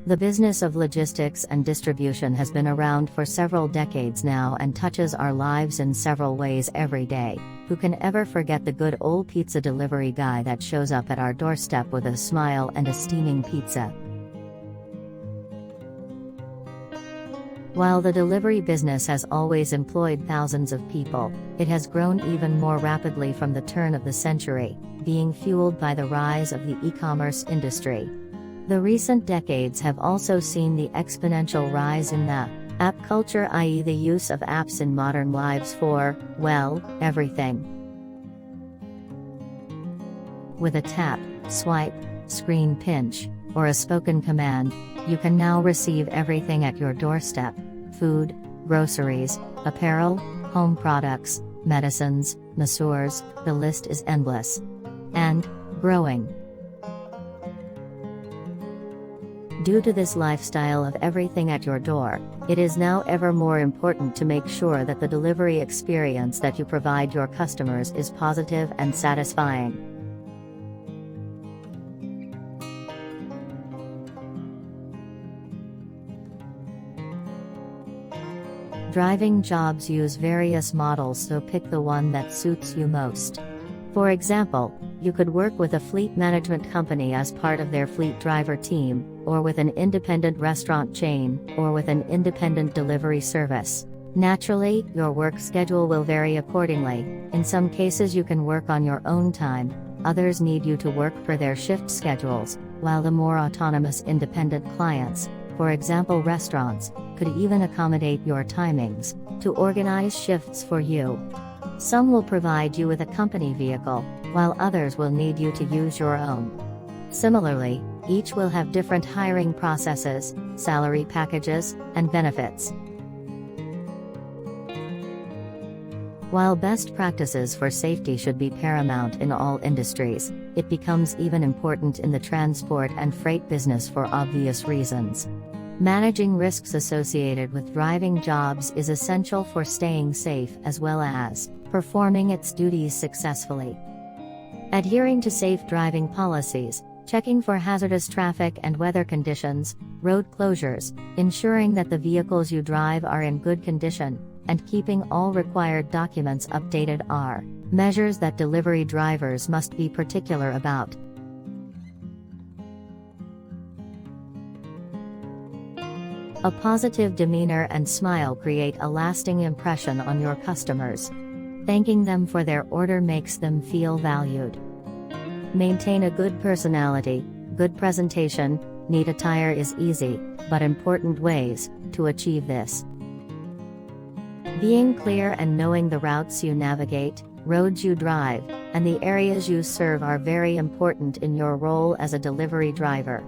The business of logistics and distribution has been around for several decades now and touches our lives in several ways every day. Who can ever forget the good old pizza delivery guy that shows up at our doorstep with a smile and a steaming pizza? While the delivery business has always employed thousands of people, it has grown even more rapidly from the turn of the century, being fueled by the rise of the e-commerce industry. The recent decades have also seen the exponential rise in the app culture, i.e. the use of apps in modern lives for, well, everything. With a tap, swipe, screen pinch, or a spoken command, you can now receive everything at your doorstep: food, groceries, apparel, home products, medicines, masseurs, the list is endless. And growing. Due to this lifestyle of everything at your door, it is now ever more important to make sure that the delivery experience that you provide your customers is positive and satisfying. Driving jobs use various models, so pick the one that suits you most. For example, you could work with a fleet management company as part of their fleet driver team, or with an independent restaurant chain, or with an independent delivery service. Naturally, your work schedule will vary accordingly. In some cases you can work on your own time, others need you to work per their shift schedules, while the more autonomous independent clients, for example restaurants, could even accommodate your timings to organize shifts for you. Some will provide you with a company vehicle, while others will need you to use your own. Similarly, each will have different hiring processes, salary packages, and benefits. While best practices for safety should be paramount in all industries, it becomes even important in the transport and freight business for obvious reasons. Managing risks associated with driving jobs is essential for staying safe as well as performing its duties successfully. Adhering to safe driving policies, checking for hazardous traffic and weather conditions, road closures, ensuring that the vehicles you drive are in good condition, and keeping all required documents updated are measures that delivery drivers must be particular about. A positive demeanor and smile create a lasting impression on your customers. Thanking them for their order makes them feel valued. Maintain a good personality, good presentation, neat attire is easy, but important ways to achieve this. Being clear and knowing the routes you navigate, roads you drive, and the areas you serve are very important in your role as a delivery driver.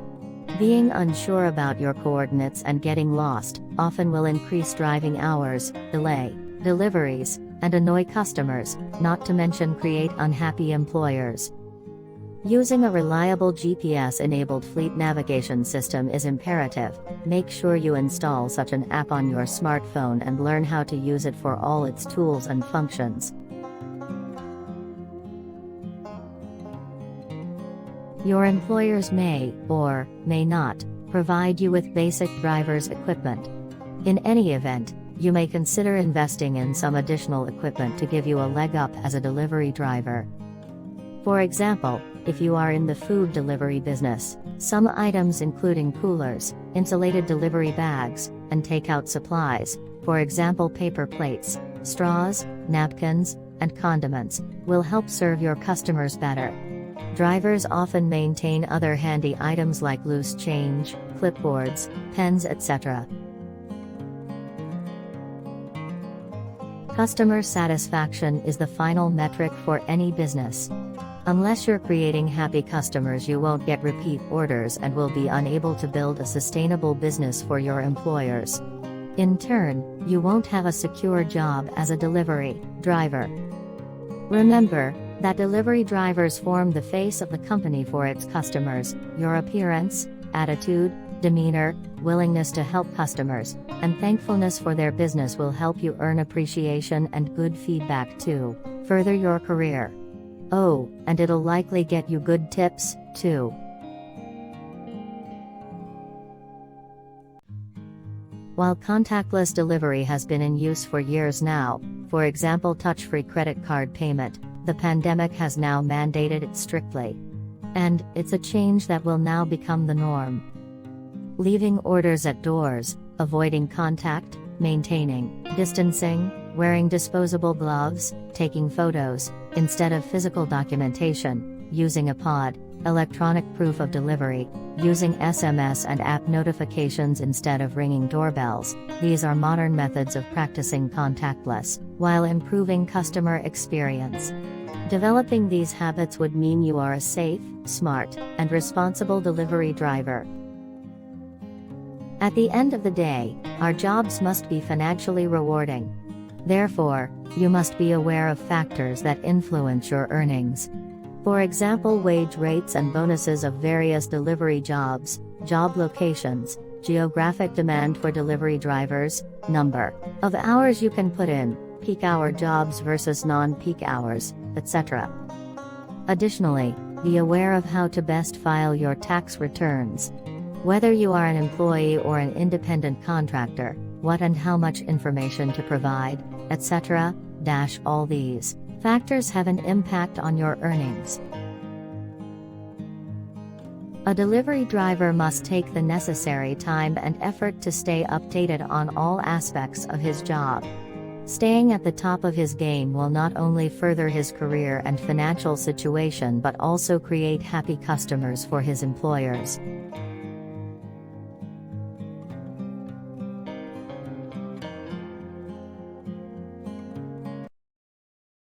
Being unsure about your coordinates and getting lost often will increase driving hours, delay deliveries, and annoy customers, not to mention create unhappy employers. Using a reliable GPS-enabled fleet navigation system is imperative. Make sure you install such an app on your smartphone and learn how to use it for all its tools and functions. Your employers may, or may not, provide you with basic driver's equipment. In any event, you may consider investing in some additional equipment to give you a leg up as a delivery driver. For example, if you are in the food delivery business, some items including coolers, insulated delivery bags, and takeout supplies, for example paper plates, straws, napkins, and condiments, will help serve your customers better. Drivers often maintain other handy items like loose change, clipboards, pens, etc. Customer satisfaction is the final metric for any business. Unless you're creating happy customers, you won't get repeat orders and will be unable to build a sustainable business for your employers. In turn, you won't have a secure job as a delivery driver. Remember that delivery drivers form the face of the company for its customers. Your appearance, attitude, demeanor, willingness to help customers, and thankfulness for their business will help you earn appreciation and good feedback to further your career. Oh, and it'll likely get you good tips, too. While contactless delivery has been in use for years now, for example touch-free credit card payment, the pandemic has now mandated it strictly. And it's a change that will now become the norm. Leaving orders at doors, avoiding contact, maintaining distancing, wearing disposable gloves, taking photos, instead of physical documentation, using a pod, electronic proof of delivery, using SMS and app notifications instead of ringing doorbells, these are modern methods of practicing contactless, while improving customer experience. Developing these habits would mean you are a safe, smart, and responsible delivery driver. At the end of the day, our jobs must be financially rewarding. Therefore, you must be aware of factors that influence your earnings. For example, wage rates and bonuses of various delivery jobs, job locations, geographic demand for delivery drivers, number of hours you can put in, peak hour jobs versus non-peak hours, etc. Additionally, be aware of how to best file your tax returns. Whether you are an employee or an independent contractor, what and how much information to provide, etc. All these factors have an impact on your earnings. A delivery driver must take the necessary time and effort to stay updated on all aspects of his job. Staying at the top of his game will not only further his career and financial situation but also create happy customers for his employers.